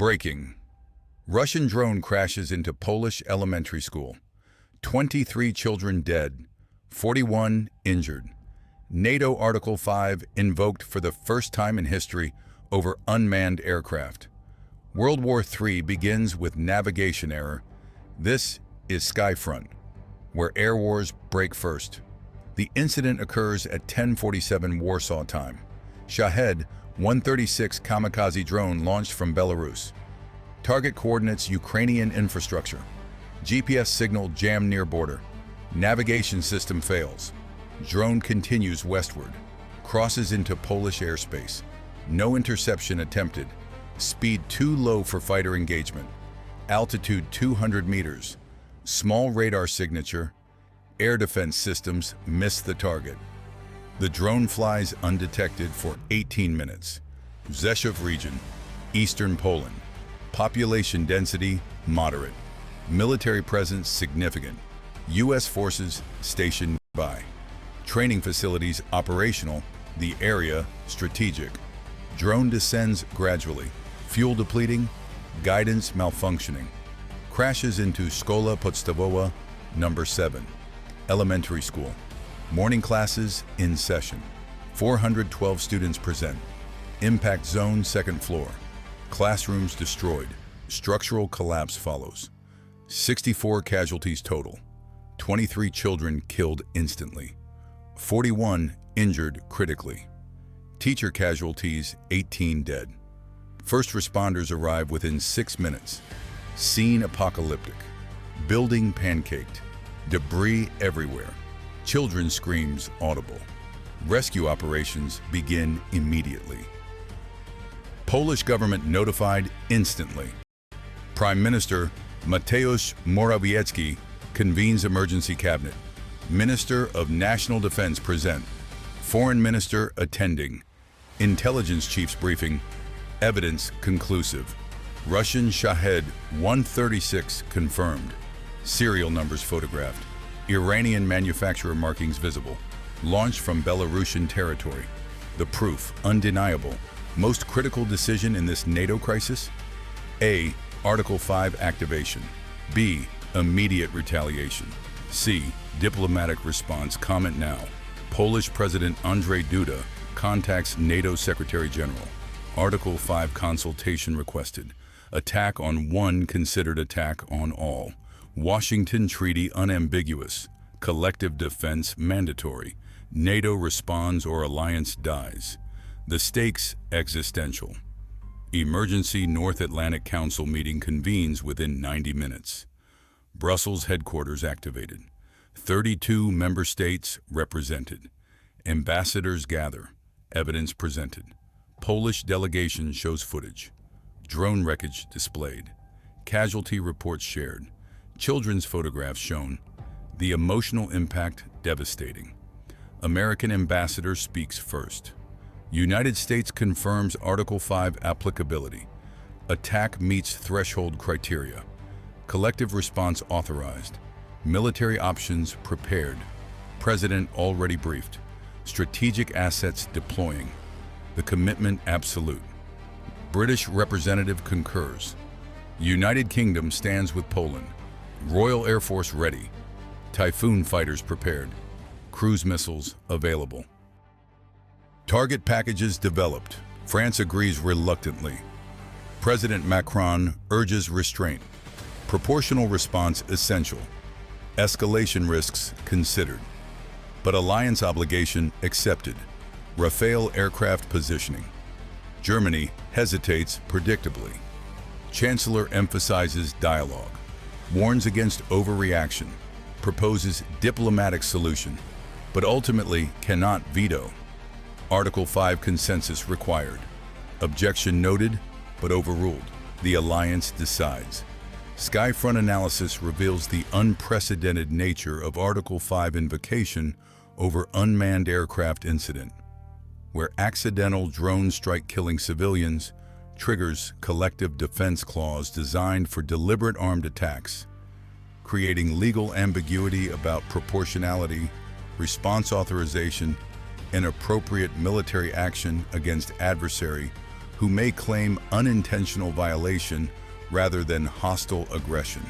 Breaking. Russian drone crashes into Polish elementary school. 23 children dead, 41 injured. NATO Article 5 invoked for the first time in history over unmanned aircraft. World War III begins with navigation error. This is Skyfront, where air wars break first. The incident occurs at 10:47 Warsaw time. Shahed 136 kamikaze drone launched from Belarus. Target coordinates Ukrainian infrastructure. GPS signal jammed near border. Navigation system fails. Drone continues westward. Crosses into Polish airspace. No interception attempted. Speed too low for fighter engagement. Altitude 200 meters. Small radar signature. Air defense systems miss the target. The drone flies undetected for 18 minutes. Rzeszów region, eastern Poland. Population density, moderate. Military presence, significant. U.S. forces stationed nearby. Training facilities operational, the area strategic. Drone descends gradually. Fuel depleting, guidance malfunctioning. Crashes into Szkoła Podstawowa, number 7. Elementary school. Morning classes in session. 412 students present. Impact zone, second floor. Classrooms destroyed. Structural collapse follows. 64 casualties total. 23 children killed instantly. 41 injured critically. Teacher casualties, 18 dead. First responders arrive within 6 minutes. Scene apocalyptic. Building pancaked. Debris everywhere. Children's screams audible. Rescue operations begin immediately. Polish government notified instantly. Prime Minister Mateusz Morawiecki convenes emergency cabinet. Minister of National Defense present. Foreign Minister attending. Intelligence chiefs briefing. Evidence conclusive. Russian Shahed 136 confirmed. Serial numbers photographed. Iranian manufacturer markings visible. Launched from Belarusian territory. The proof undeniable. Most critical decision in this NATO crisis? A. Article 5 activation. B. Immediate retaliation. C. Diplomatic response. Comment now. Polish President Andrzej Duda contacts NATO Secretary General. Article 5 consultation requested. Attack on one considered attack on all. Washington Treaty unambiguous. Collective defense mandatory. NATO responds or alliance dies. The stakes existential. Emergency North Atlantic Council meeting convenes within 90 minutes. Brussels headquarters activated. 32 member states represented. Ambassadors gather. Evidence presented. Polish delegation shows footage. Drone wreckage displayed. Casualty reports shared. Children's photographs shown. The emotional impact devastating. American ambassador speaks first. United States confirms Article 5 applicability. Attack meets threshold criteria. Collective response authorized. Military options prepared. President already briefed. Strategic assets deploying. The commitment absolute. British representative concurs. United Kingdom stands with Poland. Royal Air Force ready. Typhoon fighters prepared. Cruise missiles available. Target packages developed. France agrees reluctantly. President Macron urges restraint. Proportional response essential. Escalation risks considered. But alliance obligation accepted. Rafale aircraft positioning. Germany hesitates predictably. Chancellor emphasizes dialogue. Warns against overreaction. Proposes diplomatic solution, but ultimately cannot veto. Article 5 consensus required. Objection noted, but overruled. The alliance decides. Skyfront analysis reveals the unprecedented nature of Article 5 invocation over unmanned aircraft incident, where accidental drone strike killing civilians triggers collective defense clause designed for deliberate armed attacks, creating legal ambiguity about proportionality, response authorization, and appropriate military action against adversary who may claim unintentional violation rather than hostile aggression.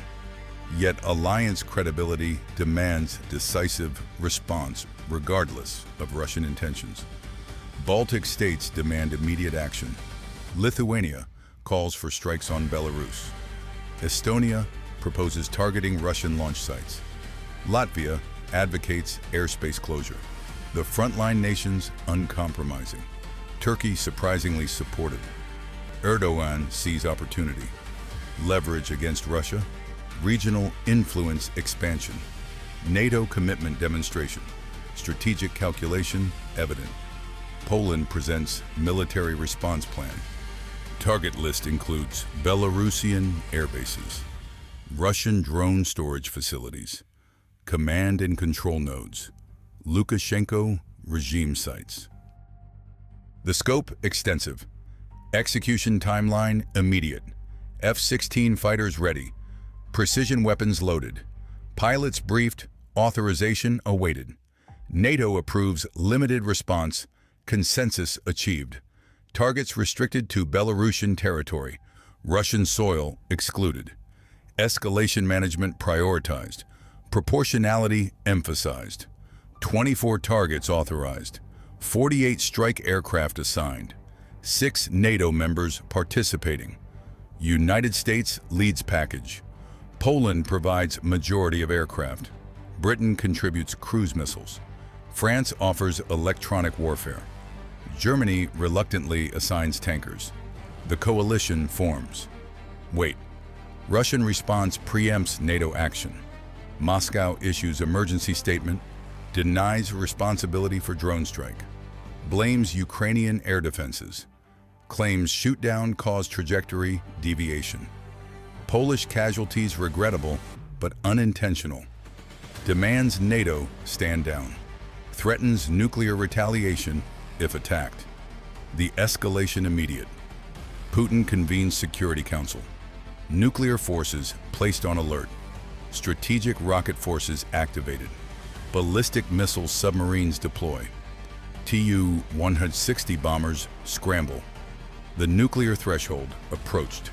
Yet alliance credibility demands decisive response regardless of Russian intentions. Baltic states demand immediate action. Lithuania calls for strikes on Belarus. Estonia proposes targeting Russian launch sites. Latvia advocates airspace closure. The frontline nations uncompromising. Turkey surprisingly supportive. Erdogan sees opportunity. Leverage against Russia. Regional influence expansion. NATO commitment demonstration. Strategic calculation evident. Poland presents military response plan. Target list includes Belarusian air bases, Russian drone storage facilities, command and control nodes, Lukashenko regime sites. The scope extensive. Execution timeline immediate. F-16 fighters ready. Precision weapons loaded. Pilots briefed. Authorization awaited. NATO approves limited response. Consensus achieved. Targets restricted to Belarusian territory. Russian soil excluded. Escalation management prioritized. Proportionality emphasized. 24 targets authorized. 48 strike aircraft assigned. 6 NATO members participating. United States leads package. Poland provides majority of aircraft. Britain contributes cruise missiles. France offers electronic warfare. Germany reluctantly assigns tankers. The coalition forms. Wait. Russian response preempts NATO action. Moscow issues emergency statement, denies responsibility for drone strike, blames Ukrainian air defenses, claims shootdown caused trajectory deviation. Polish casualties regrettable but unintentional. Demands NATO stand down. Threatens nuclear retaliation if attacked. The escalation immediate. Putin convenes Security Council. Nuclear forces placed on alert. Strategic rocket forces activated. Ballistic missile submarines deploy. Tu-160 bombers scramble. The nuclear threshold approached.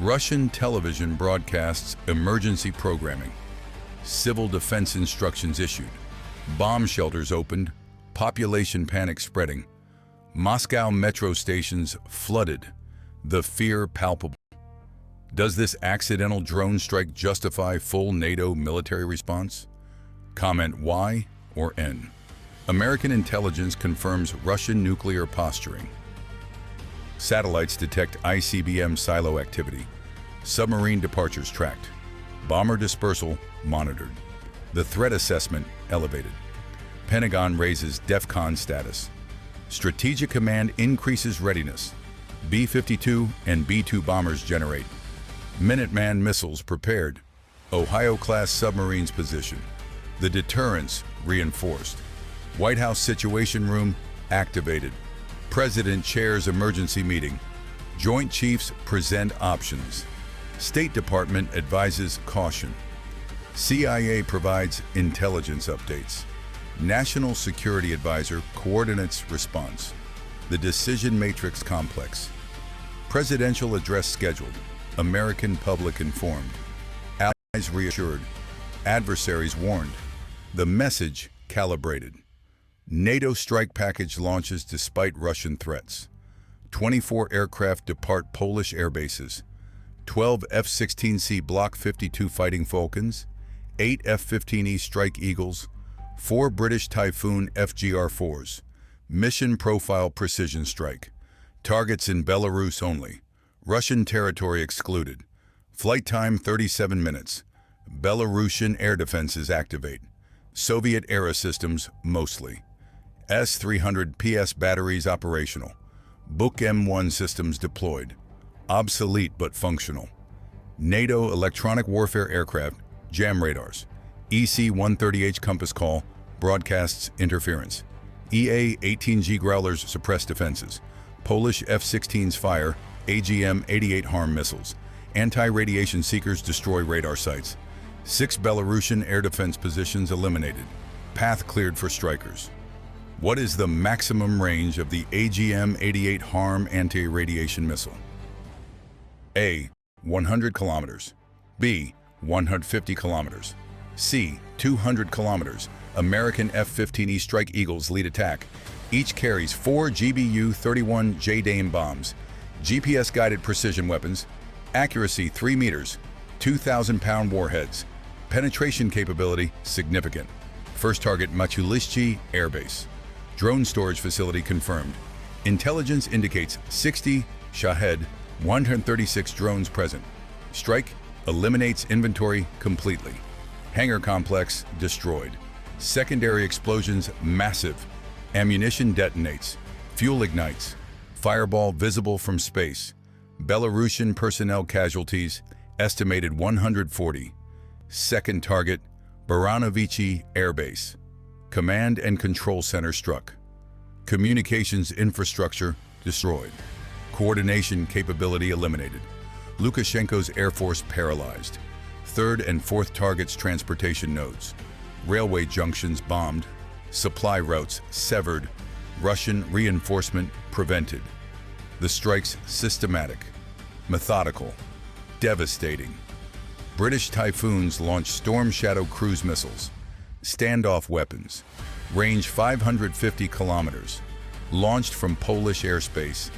Russian television broadcasts emergency programming. Civil defense instructions issued. Bomb shelters opened. Population panic spreading. Moscow metro stations flooded. The fear palpable. Does this accidental drone strike justify full NATO military response? Comment Y or N. American intelligence confirms Russian nuclear posturing. Satellites detect ICBM silo activity. Submarine departures tracked. Bomber dispersal monitored. The threat assessment elevated. Pentagon raises DEFCON status. Strategic Command increases readiness. B-52 and B-2 bombers generate. Minuteman missiles prepared. Ohio-class submarines positioned. The deterrence reinforced. White House Situation Room activated. President chairs emergency meeting. Joint Chiefs present options. State Department advises caution. CIA provides intelligence updates. National Security Advisor coordinates response. The decision matrix complex. Presidential address scheduled. American public informed. Allies reassured. Adversaries warned. The message calibrated. NATO strike package launches despite Russian threats. 24 aircraft depart Polish air bases. 12 F-16C Block 52 Fighting Falcons. 8 F-15E Strike Eagles. 4 British Typhoon FGR-4s. Mission profile precision strike. Targets in Belarus only. Russian territory excluded. Flight time 37 minutes. Belarusian air defenses activate. Soviet-era systems mostly. S-300 PS batteries operational. Book M1 systems deployed. Obsolete but functional. NATO electronic warfare aircraft, jam radars. EC-130H compass call, broadcasts interference. EA-18G Growlers suppress defenses. Polish F-16s fire, AGM-88 harm missiles. Anti-radiation seekers destroy radar sites. 6 Belarusian air defense positions eliminated. Path cleared for strikers. What is the maximum range of the AGM-88 HARM anti-radiation missile? A. 100 kilometers. B. 150 kilometers. C. 200 kilometers. American F-15E Strike Eagles lead attack. Each carries 4 GBU-31 JDAM bombs, GPS-guided precision weapons, accuracy 3 meters, 2,000-pound warheads, penetration capability significant. First target Machulishchi Air Base. Drone storage facility confirmed. Intelligence indicates 60 Shahed 136 drones present. Strike eliminates inventory completely. Hangar complex destroyed. Secondary explosions massive. Ammunition detonates. Fuel ignites. Fireball visible from space. Belarusian personnel casualties estimated 140. Second target, Baranovichi Air Base. Command and control center struck. Communications infrastructure destroyed. Coordination capability eliminated. Lukashenko's Air Force paralyzed. Third and fourth targets transportation nodes. Railway junctions bombed. Supply routes severed. Russian reinforcement prevented. The strikes systematic, methodical, devastating. British Typhoons launch Storm Shadow cruise missiles. Standoff weapons. Range 550 kilometers. Launched from Polish airspace.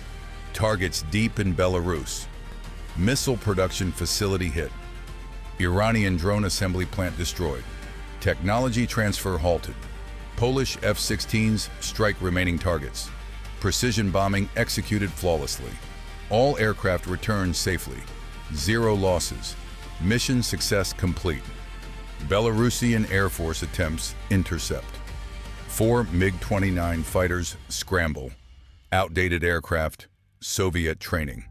Targets deep in Belarus. Missile production facility hit. Iranian drone assembly plant destroyed. Technology transfer halted. Polish F-16s strike remaining targets. Precision bombing executed flawlessly. All aircraft returned safely. 0 losses. Mission success complete. Belarusian Air Force attempts intercept. 4 MiG-29 fighters scramble. Outdated aircraft, Soviet training.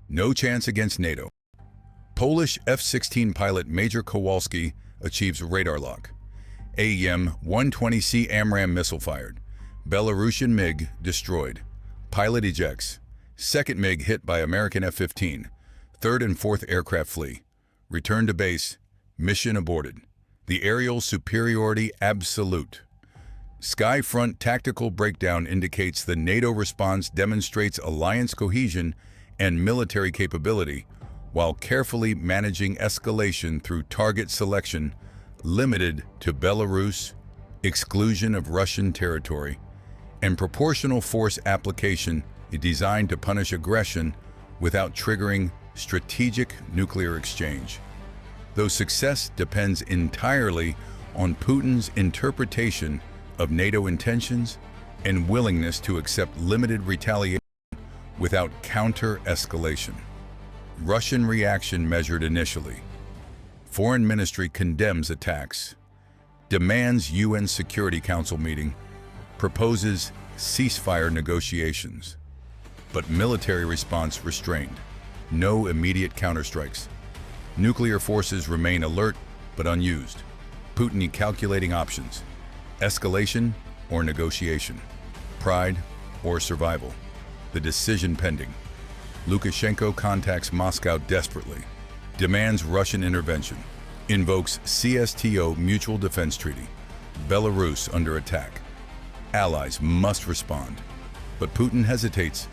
No chance against NATO. Polish F-16 pilot Major Kowalski achieves radar lock. AEM-120C AMRAAM missile fired. Belarusian MiG destroyed. Pilot ejects. Second MiG hit by American F-15. Third and fourth aircraft flee. Return to base. Mission aborted. The aerial superiority absolute. Skyfront tactical breakdown indicates the NATO response demonstrates alliance cohesion and military capability, while carefully managing escalation through target selection limited to Belarus, exclusion of Russian territory, and proportional force application designed to punish aggression without triggering strategic nuclear exchange. Though success depends entirely on Putin's interpretation of NATO intentions and willingness to accept limited retaliation without counter-escalation. Russian reaction measured initially. Foreign Ministry condemns attacks, demands UN Security Council meeting, proposes ceasefire negotiations. But military response restrained. No immediate counterstrikes. Nuclear forces remain alert but unused. Putin calculating options. Escalation or negotiation. Pride or survival. The decision pending. Lukashenko contacts Moscow desperately. Demands Russian intervention. Invokes CSTO Mutual Defense Treaty. Belarus under attack. Allies must respond. But Putin hesitates.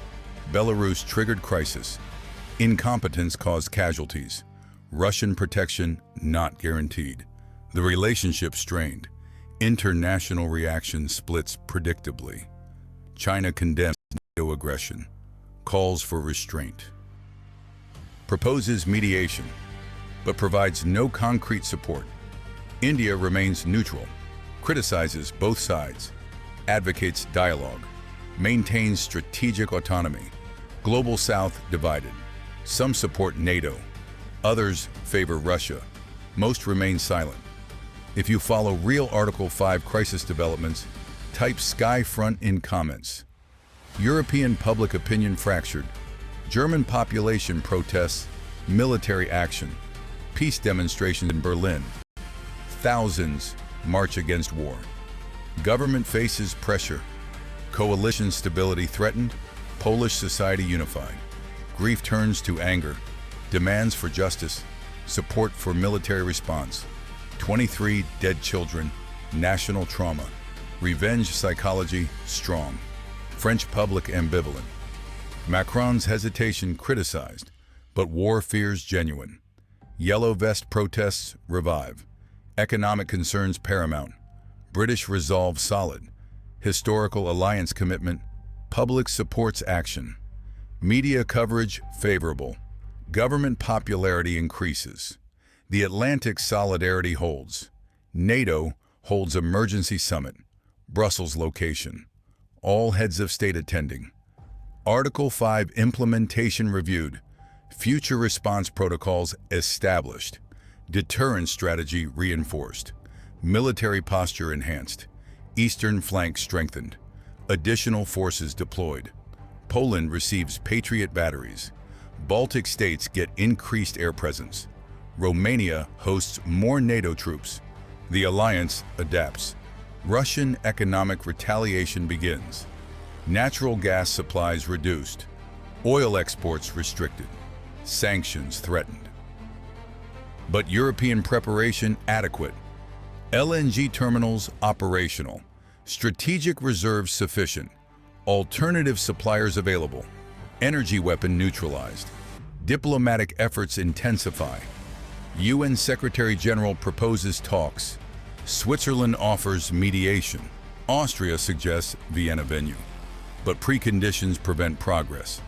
Belarus triggered crisis. Incompetence caused casualties. Russian protection not guaranteed. The relationship strained. International reaction splits predictably. China condemns NATO aggression. Calls for restraint. Proposes mediation, but provides no concrete support. India remains neutral, criticizes both sides, advocates dialogue, maintains strategic autonomy. Global South divided. Some support NATO, others favor Russia. Most remain silent. If you follow real Article 5 crisis developments, type Skyfront in comments. European public opinion fractured. German population protests, military action. Peace demonstrations in Berlin. Thousands march against war. Government faces pressure. Coalition stability threatened. Polish society unified. Grief turns to anger. Demands for justice. Support for military response. 23 dead children. National trauma. Revenge psychology strong. French public ambivalent. Macron's hesitation criticized, but war fears genuine. Yellow vest protests revive. Economic concerns paramount. British resolve solid. Historical alliance commitment. Public supports action. Media coverage favorable. Government popularity increases. The Atlantic solidarity holds. NATO holds emergency summit. Brussels location. All heads of state attending. Article 5 implementation reviewed. Future response protocols established. Deterrence strategy reinforced. Military posture enhanced. Eastern flank strengthened. Additional forces deployed. Poland receives Patriot batteries. Baltic states get increased air presence. Romania hosts more NATO troops. The alliance adapts. Russian economic retaliation begins. Natural gas supplies reduced. Oil exports restricted. Sanctions threatened. But European preparation adequate. LNG terminals operational. Strategic reserves sufficient. Alternative suppliers available. Energy weapon neutralized. Diplomatic efforts intensify. UN Secretary-General proposes talks. Switzerland offers mediation. Austria suggests Vienna venue. But preconditions prevent progress.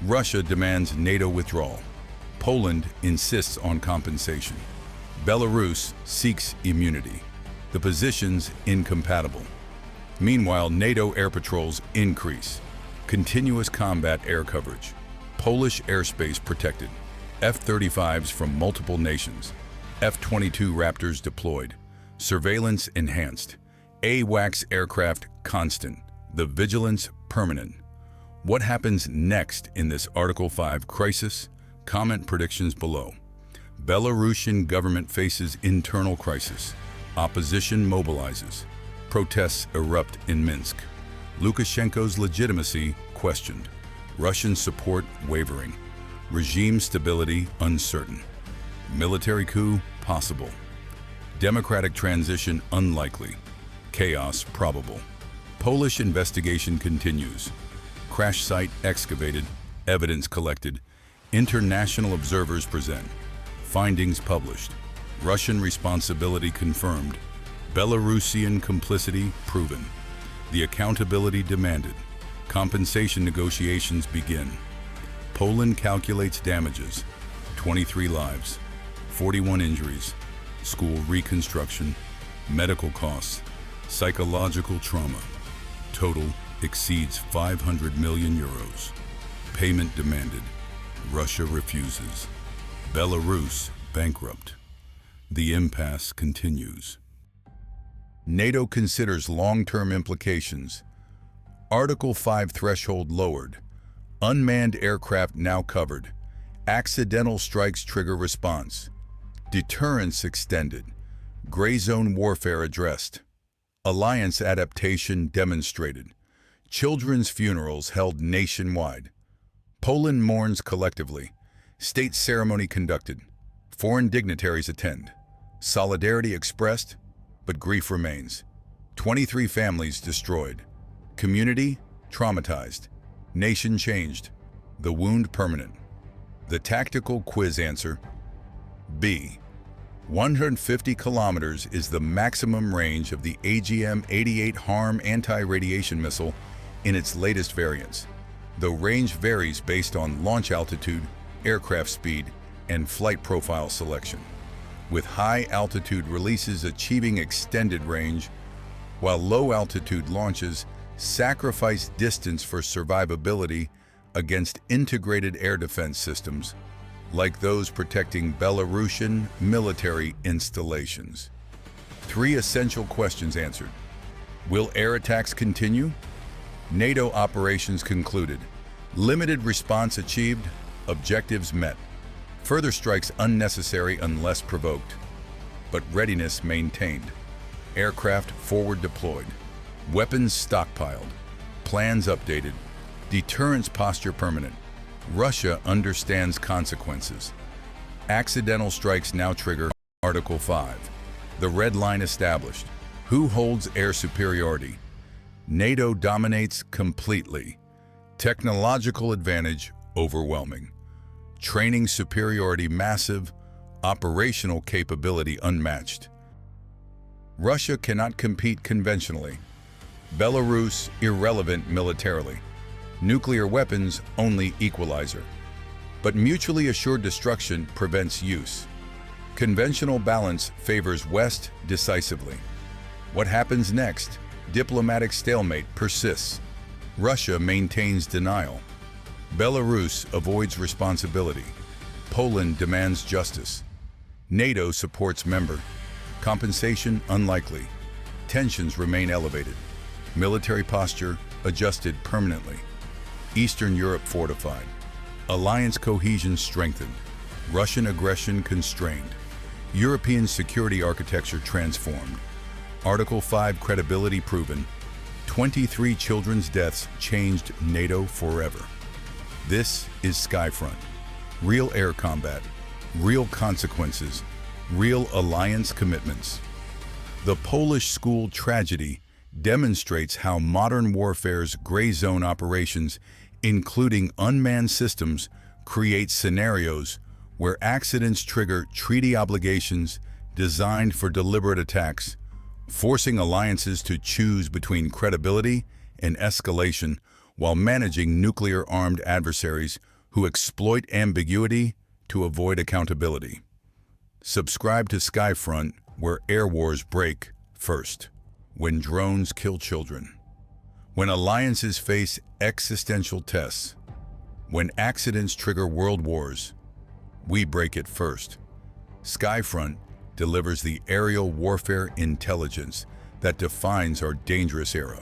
Russia demands NATO withdrawal. Poland insists on compensation. Belarus seeks immunity. The positions incompatible. Meanwhile, NATO air patrols increase. Continuous combat air coverage. Polish airspace protected. F-35s from multiple nations. F-22 Raptors deployed. Surveillance enhanced. AWACS aircraft constant. The vigilance permanent. What happens next in this Article 5 crisis? Comment predictions below. Belarusian government faces internal crisis. Opposition mobilizes. Protests erupt in Minsk. Lukashenko's legitimacy questioned. Russian support wavering. Regime stability uncertain. Military coup possible. Democratic transition unlikely. Chaos probable. Polish investigation continues. Crash site excavated. Evidence collected. International observers present. Findings published. Russian responsibility confirmed. Belarusian complicity proven. The accountability demanded. Compensation negotiations begin. Poland calculates damages. 23 lives. 41 injuries. School reconstruction. Medical costs. Psychological trauma. Total exceeds 500 million euros. Payment demanded. Russia refuses. Belarus bankrupt. The impasse continues. NATO considers long-term implications. Article 5 threshold lowered. Unmanned aircraft now covered. Accidental strikes trigger response. Deterrence extended. Gray zone warfare addressed. Alliance adaptation demonstrated. Children's funerals held nationwide. Poland mourns collectively. State ceremony conducted. Foreign dignitaries attend. Solidarity expressed, but grief remains. 23 families destroyed. Community traumatized. Nation changed. The wound permanent. The tactical quiz answer: B. 150 kilometers is the maximum range of the AGM-88 HARM anti-radiation missile in its latest variants, though range varies based on launch altitude, aircraft speed, and flight profile selection, with high-altitude releases achieving extended range, while low-altitude launches sacrifice distance for survivability against integrated air defense systems, like those protecting Belarusian military installations. 3 essential questions answered. Will air attacks continue? NATO operations concluded. Limited response achieved. Objectives met. Further strikes unnecessary unless provoked. But readiness maintained. Aircraft forward deployed. Weapons stockpiled. Plans updated. Deterrence posture permanent. Russia understands consequences. Accidental strikes now trigger. Article 5. The red line established. Who holds air superiority? NATO dominates completely. Technological advantage overwhelming. Training superiority massive. Operational capability unmatched. Russia cannot compete conventionally. Belarus irrelevant militarily. Nuclear weapons only equalizer. But mutually assured destruction prevents use. Conventional balance favors West decisively. What happens next? Diplomatic stalemate persists. Russia maintains denial. Belarus avoids responsibility. Poland demands justice. NATO supports member. Compensation unlikely. Tensions remain elevated. Military posture adjusted permanently. Eastern Europe fortified. Alliance cohesion strengthened. Russian aggression constrained. European security architecture transformed. Article 5 credibility proven. 23 children's deaths changed NATO forever. This is Skyfront. Real air combat, real consequences, real alliance commitments. The Polish school tragedy demonstrates how modern warfare's gray zone operations, including unmanned systems, create scenarios where accidents trigger treaty obligations designed for deliberate attacks, forcing alliances to choose between credibility and escalation while managing nuclear-armed adversaries who exploit ambiguity to avoid accountability. Subscribe to Skyfront, where air wars break first. When drones kill children. When alliances face existential tests. When accidents trigger world wars. We break it first. Skyfront delivers the aerial warfare intelligence that defines our dangerous era.